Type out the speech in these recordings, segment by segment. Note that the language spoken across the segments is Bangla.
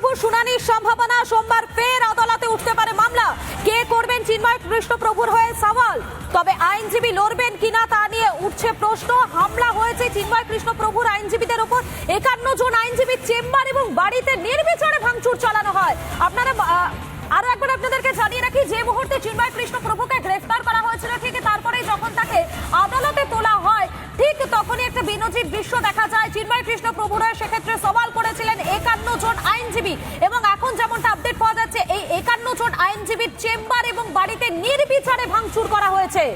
প্রভুর শুনানির সম্ভাবনা। সোমবার ফের আদালতে উঠতে পারে মামলা। কে করবেন চিন্ময় কৃষ্ণ প্রভুর হয়ে সওয়াল। তবে আইনজীবী লড়বেন কিনা তা নিয়ে উঠছে প্রশ্ন। হামলা হয়েছে চিন্ময় কৃষ্ণ প্রভুর আইনজীবীদের উপর। 51 জন আইনজীবীর চেম্বার এবং বাড়িতে নির্বিচারে ভাঙচুর চালানো হয়। আপনারা আরো একবার আপনাদেরকে জানিয়ে রাখি, যে মুহূর্তে চিন্ময় কৃষ্ণ প্রভুকে গ্রেফতার করা হয়েছিল, ঠিক তারপরে যখন তাকে আদালতে তোলা হয়, ঠিক তখনই একটা বিনোজিত দৃশ্য দেখা যায়। চিন্ময় কৃষ্ণ প্রভুরা সেক্ষেত্রে সওয়াল করেছিলেন 51 জন আইনজীবী, এবং এখন যেমনটা আপডেট পাওয়া যাচ্ছে, এই 51 জন আইনজীবীর চেম্বার এবং বাড়িতে নির্বিচারে ভাঙচুর করা হয়েছে।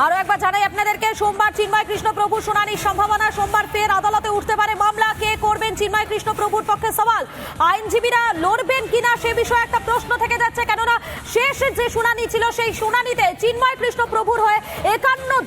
আরো একবার জানাই আপনাদেরকে, সোমবার চিন্ময় কৃষ্ণ প্রভুর শুনানির সম্ভাবনা। সোমবার ফের আদালতে উঠতে পারে মামলা। কে করবেন চিন্ময় কৃষ্ণ প্রভুর পক্ষে সওয়াল। আইনজীবীরা লড়বেন কিনা সে বিষয়ে একটা প্রশ্ন থেকে যাচ্ছে, কেননা শেষ যে শুনানি ছিল সেই শুনানিতে চিন্ময় কৃষ্ণ প্রভুর হয়ে 51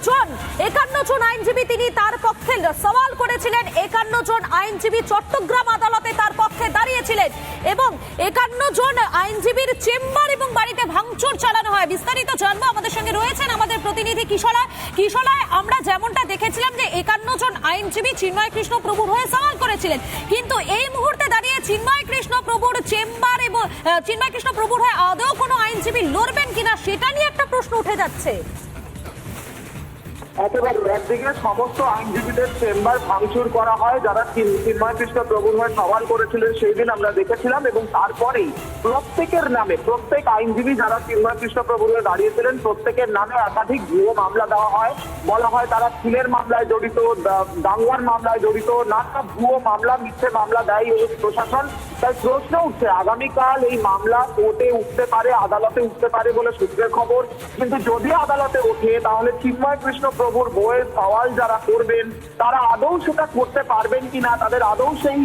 জন আইনজীবী তিনি তার পক্ষে সওয়াল করেছিলেন। 51 জন আইনজীবী চট্টগ্রাম আদালতে তার পক্ষে দাঁড়িয়েছিলেন, এবং 51 জন আইনজীবীর চেম্বার এবং বাড়িতে ভাঙচুর চালানো হয়। বিস্তারিত জানবো, আমাদের সঙ্গে রয়েছেন আমাদের প্রতিনিধি কিশোলায়। আমরা যেমনটা দেখেছিলাম যে 51 জন আইনজীবী চিন্ময় কৃষ্ণ প্রভুর হয়ে সওয়াল করেছিলেন, কিন্তু এই মুহূর্তে দাঁড়িয়ে চিন্ময় কৃষ্ণ প্রভুর চেম্বার এবং চিন্ময় কৃষ্ণ প্রভুর হয়ে আদৌ কোনো আইনজীবী লড়বেন কিনা সেটা নিয়ে একটা প্রশ্ন উঠে যাচ্ছে। একেবারে একদিকে সমস্ত আইনজীবীদের চেম্বার ভাঙচুর করা হয় যারা চিন্ময় কৃষ্ণ প্রভুর হয়ে সওয়াল করেছিলেন সেই দিন আমরা দেখেছিলাম, এবং তারপরেই প্রত্যেকের নামে, প্রত্যেক আইনজীবী যারা চিন্ময় কৃষ্ণ প্রভুর হয়ে দাঁড়িয়েছিলেন প্রত্যেকের নামে একাধিক ভুয়ো মামলা দেওয়া হয়। বলা হয় তারা খুনের মামলায় জড়িত, দাঙ্গার মামলায় জড়িত, নানা ভুয়ো মামলা, মিথ্যে মামলা দেয় এই প্রশাসন। তাই প্রশ্ন উঠছে আগামীকাল এই মামলা কোর্টে উঠতে পারে, আদালতে উঠতে পারে বলে সূত্রের খবর। কিন্তু যদি আদালতে ওঠে তাহলে চিন্ময় কৃষ্ণ প্রভুর বইয়ের সওয়াল যারা করবেন তারা আদৌ সেটা করতে পারবেন কিনা, তাদের আদৌ সেই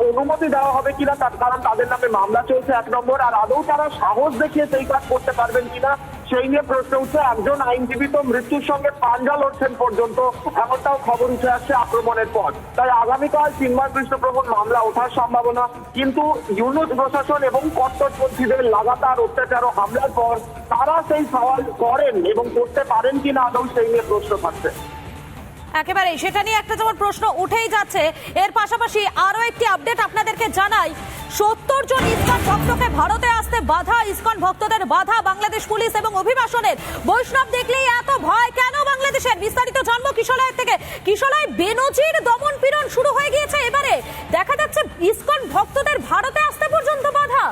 অনুমতি দেওয়া হবে কিনা, কারণ তাদের নামে মামলা চলছে 1 নম্বর, আর আদৌ তারা সাহস দেখিয়ে সেই কাজ করতে পারবেন কিনা সেই নিয়ে প্রশ্ন উঠছে। একজন আইনজীবী তো মৃত্যুর সঙ্গে পাঞ্জা লড়ছেন পর্যন্ত, এমনটাও খবর উঠে আসছে আক্রমণের পর। তাই আগামীকাল চিন্ময় কৃষ্ণ প্রভুর মামলা ওঠার সম্ভাবনা, কিন্তু ইউনুস প্রশাসন এবং কট্টরপন্থীদের লাগাতার অত্যাচার ও হামলার পর তারা সেই সওয়াল করেন এবং করতে পারেন কিনা আদৌ সেই নিয়ে প্রশ্ন থাকছে। একেবারে সেটা নিয়ে একটা যেমন প্রশ্ন উঠেই যাচ্ছে, এর পাশাপাশি আরো একটি আপডেট আপনাদেরকে জানাই। 70 জন ইসকন ভক্তকে ভারতে আসতে বাধা, ইসকন ভক্তদের বাধা বাংলাদেশ পুলিশ এবং অভিবাসনের। বৈষ্ণব দেখলেই এত ভয় কেন বাংলাদেশের? বিস্তারিত জানবো কিশোলায় থেকে। কিশোলায় বেনজির দমন পীড়ন শুরু হয়ে গিয়েছে। এবারে দেখা যাচ্ছে ইসকন ভক্তদের ভারতে আসতে পর্যন্ত বাধা।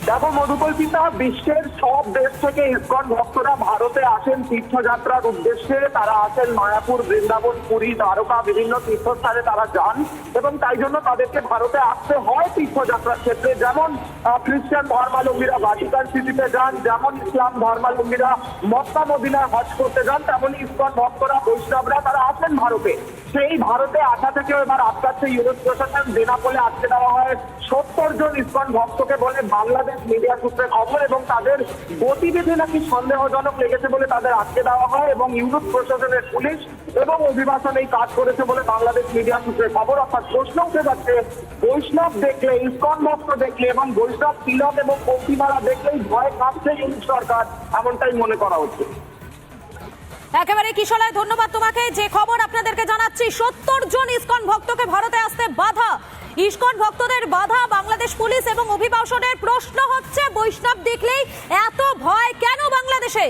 দেখো মধুকল্পিতা, বিশ্বের সব দেশ থেকে ইসকন ভক্তরা ভারতে আসেন তীর্থযাত্রার উদ্দেশ্যে। তারা আসেন মায়াপুর, বৃন্দাবন, পুরী, দ্বারকা, বিভিন্ন তীর্থস্থানে তারা যান, এবং তাই জন্য তাদেরকে ভারতে আসতে হয় তীর্থযাত্রার ক্ষেত্রে। যেমন খ্রিস্টান ধর্মাবলম্বীরা ভাটিকান সিটিতে যান, যেমন ইসলাম ধর্মাবলম্বীরা মক্কা মদিনায় হজ করতে যান, তেমন ইসকন ভক্তরা, বৈষ্ণবরা তারা আসেন ভারতে। সেই ভারতে আসা থেকে এবার আটকাচ্ছে ইউনুস প্রশাসন। বেনাপোলে আটকে দেওয়া হয় 70 জন ইসকন ভক্তকে বলে বাংলাদেশ মিডিয়া সূত্রে খবর, এবং তাদের গতিবিধি নাকি সন্দেহজনক লেগেছে বলে তাদের আটকে দেওয়া হয়, এবং ইউনুস প্রশাসনের পুলিশ এবং অভিবাসন এই কাজ করেছে বলে বাংলাদেশ মিডিয়া সূত্রে খবর। অর্থাৎ প্রশ্ন উঠে যাচ্ছে, বৈষ্ণব দেখলে, ইসকন ভক্ত দেখলে এবং বৈষ্ণব তিলক এবং পশ্চিমারা দেখলেই ভয় কাঁপছে ইউনুস সরকার, এমনটাই মনে করা হচ্ছে। একেবারে কিশোলায় ধন্যবাদ তোমাকে। যে খবর আপনাদেরকে জানাচ্ছি, 70 জন ইসকন ভক্তকে ভারতে আসতে বাধা, ইসকন ভক্তদের বাধা বাংলাদেশ পুলিশ এবং অভিবাসনের। প্রশ্ন হচ্ছে, বৈষ্ণব দেখলেই এত ভয় কেন বাংলাদেশে?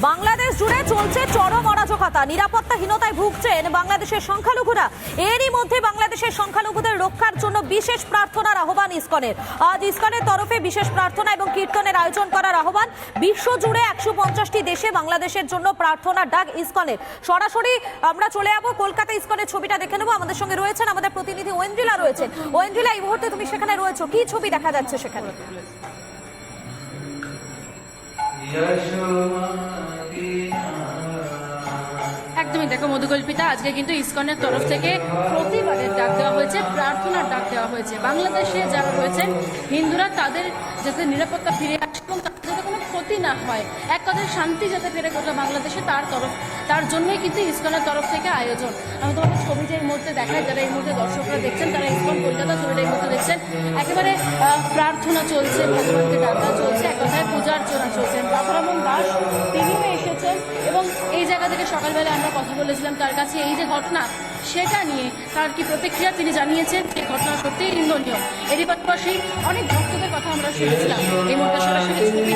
বাংলাদেশ জুড়ে চলছে চরম অরাজকতা, নিরাপত্তাহীনতায় ভুগছেন বাংলাদেশের সংখ্যালঘুরা। এরই মধ্যে বাংলাদেশের সংখ্যালঘুদের রক্ষার জন্য বিশেষ প্রার্থনার আহ্বান ইসকনের। আজ ইসকনের তরফে বিশেষ প্রার্থনা এবং কীর্তনের আয়োজন করার আহ্বান। বিশ্বজুড়ে 150টি দেশে বাংলাদেশের জন্য প্রার্থনার ডাক ইসকনের। সরাসরি আমরা চলে যাবো কলকাতা ইসকনের ছবিটা দেখে নেবো। আমাদের সঙ্গে রয়েছেন আমাদের প্রতিনিধি ঐন্দ্রিলা রয়েছেন। ঐন্দ্রিলা, এই মুহূর্তে তুমি সেখানে রয়েছো, কি ছবি দেখা যাচ্ছে সেখানে? একদমই দেখো মধুকল্পিতা, আজকে কিন্তু ইসকনের তরফ থেকে প্রতিবাদের ডাক দেওয়া হয়েছে, প্রার্থনার ডাক দেওয়া হয়েছে। বাংলাদেশে যারা রয়েছেন হিন্দুরা, তাদের যাতে নিরাপত্তা ফিরে আসে এবং তাদের যাতে কোনো ক্ষতি না হয়, এক কথায় শান্তি যাতে ফিরে গোটা বাংলাদেশে, তার জন্যই কিন্তু ইসকনের তরফ থেকে আয়োজন। আমি তোমাকে ছবি যে এই মুহূর্তে দেখাই, যারা এই মুহূর্তে দর্শকরা দেখছেন তারা ইসকন কলকাতা ছবিটা এই মুহূর্তে দেখছেন। একেবারে প্রার্থনা চলছে, ভগবানকে ডাকা চলছে, এক কথায় পূজা অর্চনা চলছেন। রাধারমন দাস তিনিও এসেছেন এবং এই জায়গা থেকে সকালবেলা আমরা কথা বলেছিলাম তার কাছে এই যে ঘটনা সেটা নিয়ে তার কি প্রতিক্রিয়া তিনি জানিয়েছেন যে ঘটনা সত্যিই নিন্দনীয়। এরই পাশাপাশি অনেক ভক্তদের কথা আমরা শুনেছিলাম। এই মুহূর্তে সরাসরি ছবি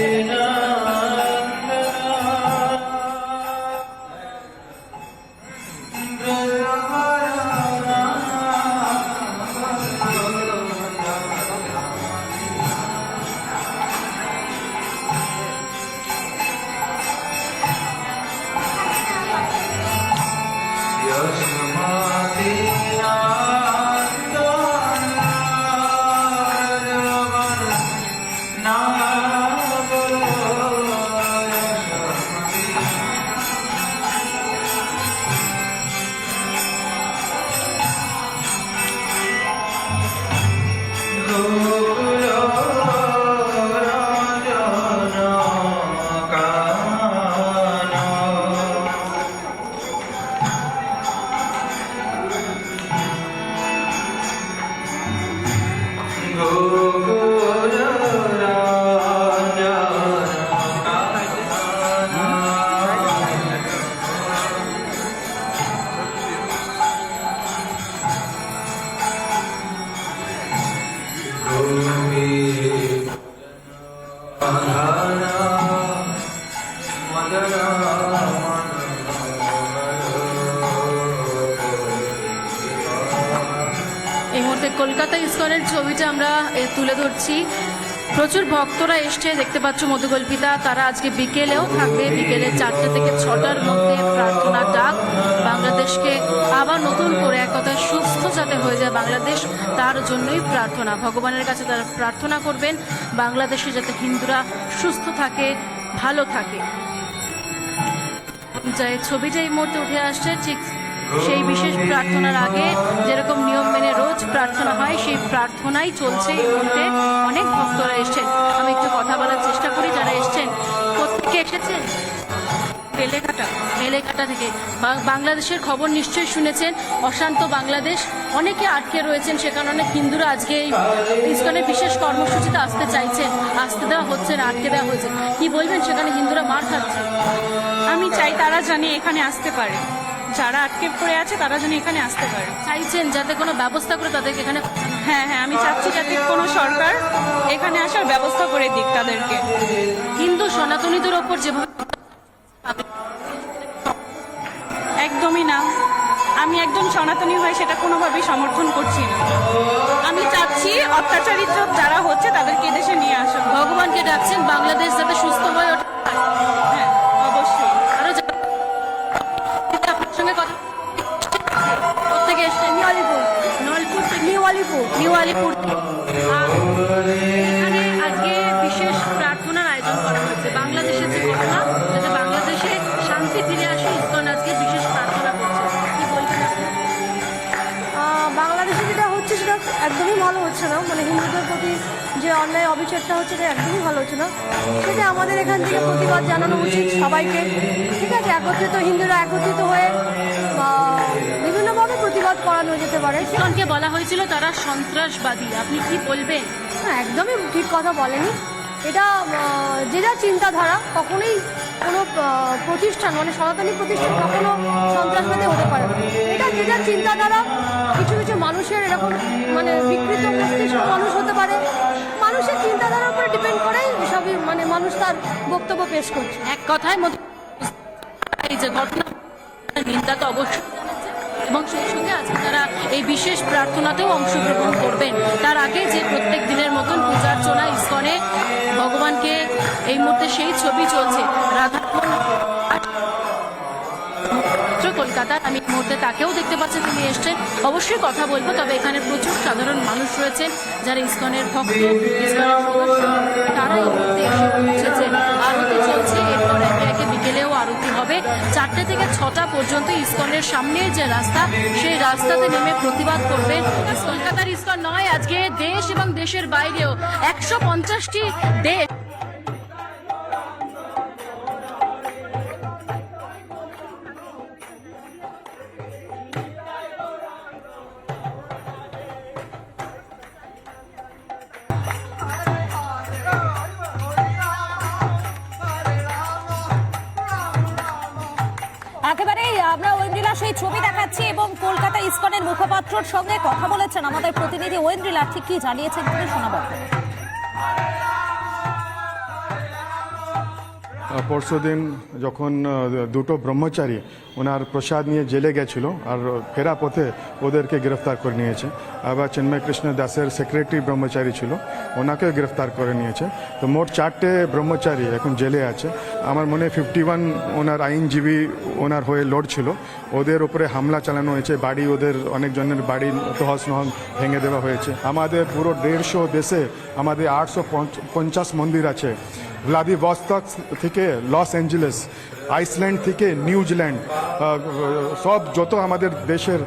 এই মুহূর্তে কলকাতা ইসকনের ছবিটা আমরা তুলে ধরছি। প্রচুর ভক্তরা এসছে, দেখতে পাচ্ছ মধুকল্পিতা। তারা আজকে বিকেলেও থাকবে, বিকেলে 4টে থেকে 6টার মধ্যে প্রার্থনার ডাক। বাংলাদেশকে আবার নতুন করে এক কথা সুস্থ যাতে হয়ে যায় বাংলাদেশ, তার জন্যই প্রার্থনা। ভগবানের কাছে তারা প্রার্থনা করবেন বাংলাদেশে যাতে হিন্দুরা সুস্থ থাকে, ভালো থাকে। ছবিটা এই মুহূর্তে উঠে আসছে ঠিক সেই বিশেষ প্রার্থনার আগে যেরকম নিয়ম মেনে রোজ প্রার্থনা হয়, সেই প্রার্থনাই চলছে এই মুহূর্তে। অনেক ভক্তরা এসছেন, আমি একটু কথা বলার চেষ্টা করি যারা এসছেন। কোথেকে এসেছেন? মেলেঘাটা থেকে। বাংলাদেশের খবর নিশ্চয়ই শুনেছেন, অশান্ত বাংলাদেশ, অনেকে আটকে রয়েছেন। সেখানে অনেক হিন্দুরা আজকে এই ইসকনের বিশেষ কর্মসূচিতে আসতে চাইছেন, আসতে দেওয়া হচ্ছে না, আটকে দেওয়া হয়েছে। কি বলবেন, সেখানে হিন্দুরা মার খাচ্ছে? আমি চাই তারা জানি এখানে আসতে পারে, যারা আটকে পড়ে আছে তারা যেন এখানে আসতে পারে। চাইছেন যাতে কোনো ব্যবস্থা করে তাদেরকে এখানে? হ্যাঁ, আমি চাচ্ছি যাতে কোনো সরকার এখানে আসার ব্যবস্থা করে দিক তাদেরকে। হিন্দু সনাতনীদের ওপর যেভাবে একদমই না, আমি একজন সনাতনী হয়ে সেটা কোনোভাবেই সমর্থন করছি না। আমি চাচ্ছি অত্যাচারিত যারা হচ্ছে তাদেরকে এদেশে নিয়ে আসা। ভগবানকে ডাকছেন বাংলাদেশ যাতে সুস্থ হয়ে ওঠে। হ্যাঁ, অবশ্যই। আরো আপনার সঙ্গে কথা থেকে এসছেন নিউ আলিপুর। এখানে আজকে বিশেষ প্রার্থনার আয়োজন করা হয়েছে। বাংলাদেশের যে ঘটনা, যাতে বাংলাদেশে শান্তি ফিরে আসে, ইসকন আজকে বিশেষ প্রার্থনা করছে। কি বলবেন আপনি? বাংলাদেশে যেটা হচ্ছে সেটা একদমই ভালো হচ্ছে না। মানে হিন্দুদের প্রতি যে অন্যায় অবিচারটা হচ্ছে সেটা একদমই ভালো হচ্ছে না। সেটা আমাদের এখান থেকে প্রতিবাদ জানানো উচিত সবাইকে। ঠিক আছে, হিন্দুরা একত্রিত হয়ে বিভিন্নভাবে প্রতিবাদ করানো যেতে পারে। ইসকনকে বলা হয়েছিল তারা সন্ত্রাসবাদী, আপনি কি বলবেন? না, একদমই ঠিক কথা বলেনি। এটা যে যা চিন্তাধারা, কখনোই কোনো প্রতিষ্ঠান মানে সনাতনী প্রতিষ্ঠান কখনো সন্ত্রাসবাদী হতে পারে না। এটা যে যা চিন্তাধারা, কিছু কিছু মানুষের এরকম মানে বিকৃত মস্তিষ্ক মানুষ হতে পারে, মানুষের চিন্তাধারার উপরে ডিপেন্ড করেই এসবই মানে মানুষ তার বক্তব্য পেশ করছে। এক কথায় এই যে ঘটনা নিন্দা তো অবশ্যই জানাচ্ছেন, এবং সেই সঙ্গে আজকে তারা এই বিশেষ প্রার্থনাতেও অংশগ্রহণ করবেন। তার আগে যে প্রত্যেক দিনের মতন পূজার্চনা ইসকনে ভগবানকে, এই মুহূর্তে সেই ছবি চলছে কলকাতার। আমি এই মুহূর্তে তাকেও দেখতে পাচ্ছি, তিনি এসছেন, অবশ্যই কথা বলবো। তবে এখানে প্রচুর সাধারণ মানুষ রয়েছেন যারা ইসকনের ভক্ত, ইসকনের সদস্য, তারা এই মুহূর্তে এসে পৌঁছেছেন। আরতি চলছে, এরপর একে একে বিকেলেও আরতি হবে। 4টে থেকে 6টা পর্যন্ত ইসকনের সামনে যে রাস্তা, সেই রাস্তাতে নেমে প্রতিবাদ করবেন। কলকাতার ইসকন নয়, আজকে দেশ এবং দেশের বাইরেও 150টি দেশ একেবারে আমরা ঐন্দ্রিলা সেই ছবি দেখাচ্ছি এবং কলকাতা ইসকনের মুখপাত্রর সঙ্গে কথা বলেছেন আমাদের প্রতিনিধি ঐন্দ্রিলা, ঠিক কি জানিয়েছেন তিনি শোনাবো। পরশুদিন যখন দুটো ব্রহ্মচারী ওনার প্রসাদ নিয়ে জেলে গেছিল আর ফেরা পথে ওদেরকে গ্রেফতার করে নিয়েছে। আবার চিন্ময় কৃষ্ণ দাসের সেক্রেটারি ব্রহ্মচারী ছিল, ওনাকেও গ্রেফতার করে নিয়েছে। তো মোট 4টে ব্রহ্মচারী এখন জেলে আছে। আমার মনে হয় 51 ওনার আইনজীবী ওনার হয়ে লড়ছিল, ওদের উপরে হামলা চালানো হয়েছে। বাড়ি ওদের অনেকজনের বাড়ি তহস নহস ভেঙে দেওয়া হয়েছে। আমাদের পুরো 150 দেশে আমাদের 850 মন্দির আছে। ভ্লাদিভস্টক থেকে লস অ্যাঞ্জেলেস, আইসল্যান্ড থেকে নিউজিল্যান্ড, সব যত আমাদের দেশের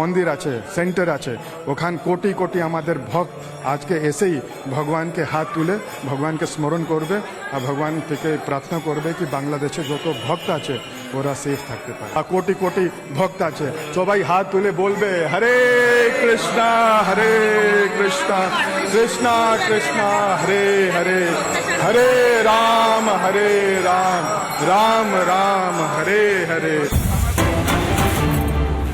মন্দির আছে, সেন্টার আছে, ওখান কোটি কোটি আমাদের ভক্ত আজকে এসেই ভগবানকে হাত তুলে ভগবানকে স্মরণ করবে আর ভগবান থেকে প্রার্থনা করবে কি বাংলাদেশে যত ভক্ত আছে ওরা সেফ থাকতে পারে। আর কোটি কোটি ভক্ত আছে, সবাই হাত তুলে বলবে হরে কৃষ্ণা কৃষ্ণা কৃষ্ণা হরে হরে, হরে রাম রাম রাম হরে হরে।